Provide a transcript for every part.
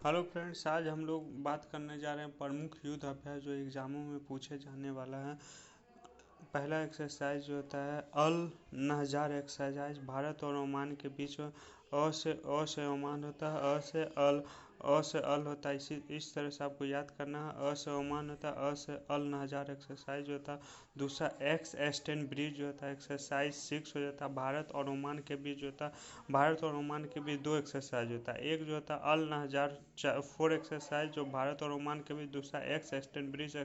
Hello friends, आज हम लोग बात करने जा रहे हैं प्रमुख युद्ध अभ्यास जो एग्जामों में पूछे जाने वाला है। पहला एक्सरसाइज जो होता है अल नहजार एक्सरसाइज, भारत और ओमान के बीच अ से ओमान होता है, अ से अल होता है। इस तरह से आपको याद करना है। अ से ओमान होता है, अ से अल नहजार एक्सरसाइज होता है। दूसरा एक्स एस्टन ब्रिज जो होता है एक्सरसाइज 6 हो जाता है। भारत और ओमान के बीच होता है, भारत और ओमान के बीच दो एक्सरसाइज होता है। एक जो होता है अल नहजार 4 एक्सरसाइज जो भारत और ओमान के बीच, दूसरा एक्स एस्टन ब्रिज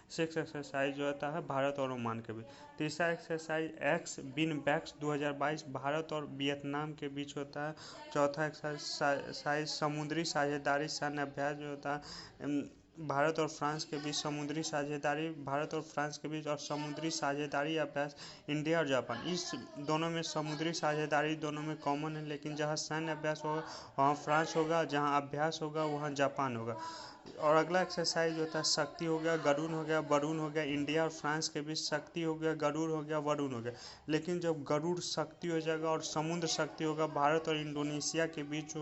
6 एक्सरसाइज जो होता है भारत और ओमान के बीच। तीसरा एक्सरसाइज एक्स बिन बैक्स 2022 भारत और वियतनाम के बीच होता है। चौथा एक्सरसाइज समुद्री साझेदारी सैन्य अभ्यास जो होता है भारत और फ्रांस के बीच, समुद्री साझेदारी भारत और फ्रांस के बीच, और समुद्री साझेदारी अभ्यास इंडिया और जापान। इस दोनों में समुद्री साझेदारी दोनों में कॉमन है, लेकिन जहाँ सैन्य अभ्यास होगा वहाँ फ्रांस होगा, जहाँ अभ्यास होगा वहाँ जापान होगा। और अगला एक्सरसाइज होता है शक्ति हो गया, गरुड़ हो गया, वरुण हो गया। इंडिया और फ्रांस के बीच शक्ति हो गया, गरुड़ हो गया, वरुण हो गया। लेकिन जब गरुड़ शक्ति हो जाएगा और समुद्र शक्ति होगा, भारत और इंडोनेशिया के बीच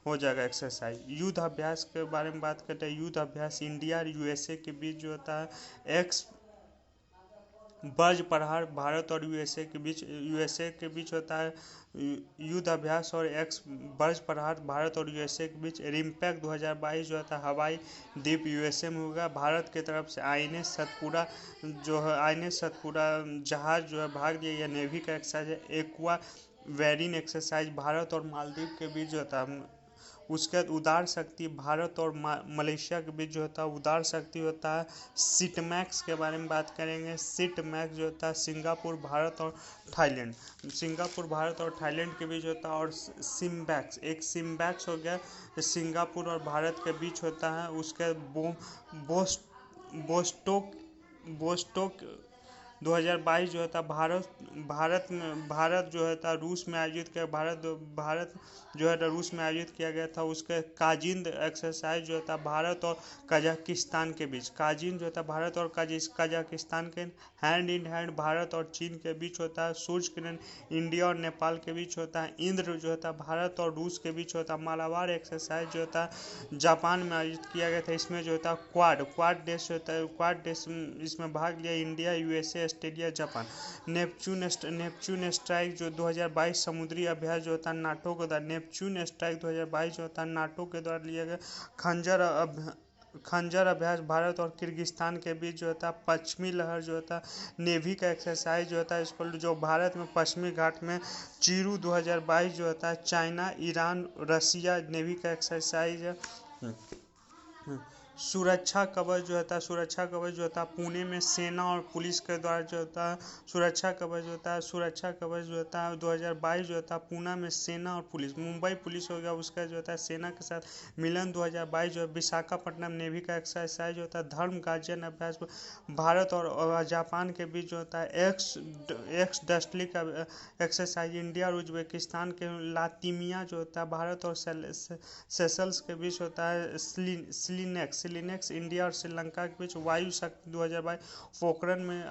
हो जाएगा एक्सरसाइज। युद्ध अभ्यास के बारे में बात करते हैं। युद्ध अभ्यास इंडिया और यूएसए के बीच जो होता है एक्स वज्र प्रहार भारत और यूएसए के बीच होता है युद्ध अभ्यास, और एक्स वज्र प्रहार भारत और यूएसए के बीच। रिम्पैक 2022 जो होता है हवाई द्वीप यूएसए में होगा। भारत की तरफ से आईएनएस सतपुरा जो है, आईएनएस सतपुरा जहाज जो है भाग दिया, यह नेवी का एक्सरसाइज है। एक्वा वेरिन एक्सरसाइज भारत और मालदीव के बीच जो होता है। उसके बाद उदार शक्ति भारत और मलेशिया के बीच जो होता है उदार शक्ति होता है। सिटमैक्स के बारे में बात करेंगे। सिटमैक्स जो होता है सिंगापुर भारत और थाईलैंड, सिंगापुर भारत और थाईलैंड के बीच होता है। और सिम्बैक्स, एक सिम्बैक्स हो गया सिंगापुर और भारत के बीच होता है। उसके बोस्टोक बोस्टोक 2022 जो होता है भारत जो है रूस में आयोजित किया, भारत जो है रूस में आयोजित किया गया था। उसके काजिंद एक्सरसाइज जो होता है भारत और कजाकिस्तान के बीच, काजिंद जो होता है भारत और कजाकिस्तान के हैंड इन हैंड भारत और चीन के बीच होता है। सूर्य किरण इंडिया और नेपाल के बीच होता है। इंद्र जो होता है भारत और रूस के बीच होता है। मालाबार एक्सरसाइज जो होता है जापान में आयोजित किया गया था। इसमें जो होता है क्वाड देश होता है, क्वाड देश इसमें भाग लिया India, USA, Australia, Japan. Neptune strike जो 2022 समुद्री अभ्यास जो होता है नाटो के द्वारा, नेपच्यून स्ट्राइक 2022 जो होता है नाटो के द्वारा लिया गया। खंजर अभ्यास भारत और किर्गिस्तान के बीच जो होता है। पश्चिमी लहर जो होता है नेवी का एक्सरसाइज जो होता है इसको जो भारत में पश्चिमी घाट में। चीरू 2022 जो होता है चाइना, ईरान, रसिया नेवी का एक्सरसाइज है। सुरक्षा कवच जो होता है पुणे में सेना और पुलिस के द्वारा जो होता है सुरक्षा कवच जो होता है 2022 जो होता है पुणे में सेना और पुलिस। मुंबई पुलिस हो गया, उसका जो होता है सेना के साथ मिलन 2022 जो है। विशाखापट्टनम नेवी का एक्सरसाइज होता है धर्म गार्जियन अभ्यास भारत और जापान के बीच जो होता है। एक्स डस्टली का एक्सरसाइज इंडिया और उज्बेकिस्तान के। लातिमिया जो होता है भारत और सेशल्स के बीच होता है। सिलिनेक्स इंडिया और श्रीलंका के बीच। वायु शक्ति 2022 पोखरण में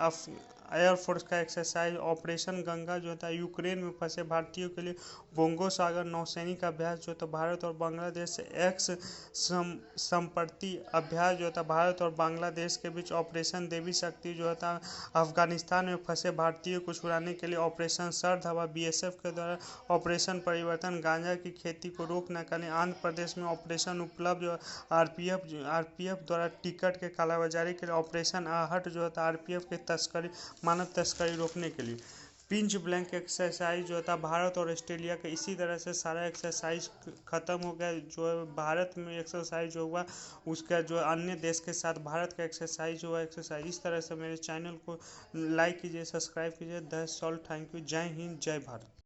एयरफोर्स का एक्सरसाइज। ऑपरेशन गंगा जो होता है यूक्रेन में फंसे भारतीयों के लिए। बोंगो सागर नौसैनिक अभ्यास जो होता है भारत और बांग्लादेश से। एक्स संपर्ति अभ्यास जो होता है भारत और बांग्लादेश के बीच। ऑपरेशन देवी शक्ति जो होता है अफगानिस्तान में फंसे भारतीयों को छुड़ाने के लिए। ऑपरेशन सर्द हवा बीएसएफ के द्वारा। ऑपरेशन परिवर्तन गांजा की खेती को रोकने के लिए आंध्र प्रदेश में। ऑपरेशन उपलब्ध आरपीएफ द्वारा टिकट के कालाबाजारी के लिए। ऑपरेशन आहट जो होता है आरपीएफ के मानव तस्करी रोकने के लिए। पिंच ब्लैंक एक्सरसाइज जो होता है भारत और ऑस्ट्रेलिया का। इसी तरह से सारा एक्सरसाइज खत्म हो गया। जो भारत में एक्सरसाइज होगा उसका जो अन्य देश के साथ भारत का एक्सरसाइज हुआ एक्सरसाइज। इस तरह से मेरे चैनल को लाइक कीजिए, सब्सक्राइब कीजिए। That's all, thank you. जय हिंद, जय भारत।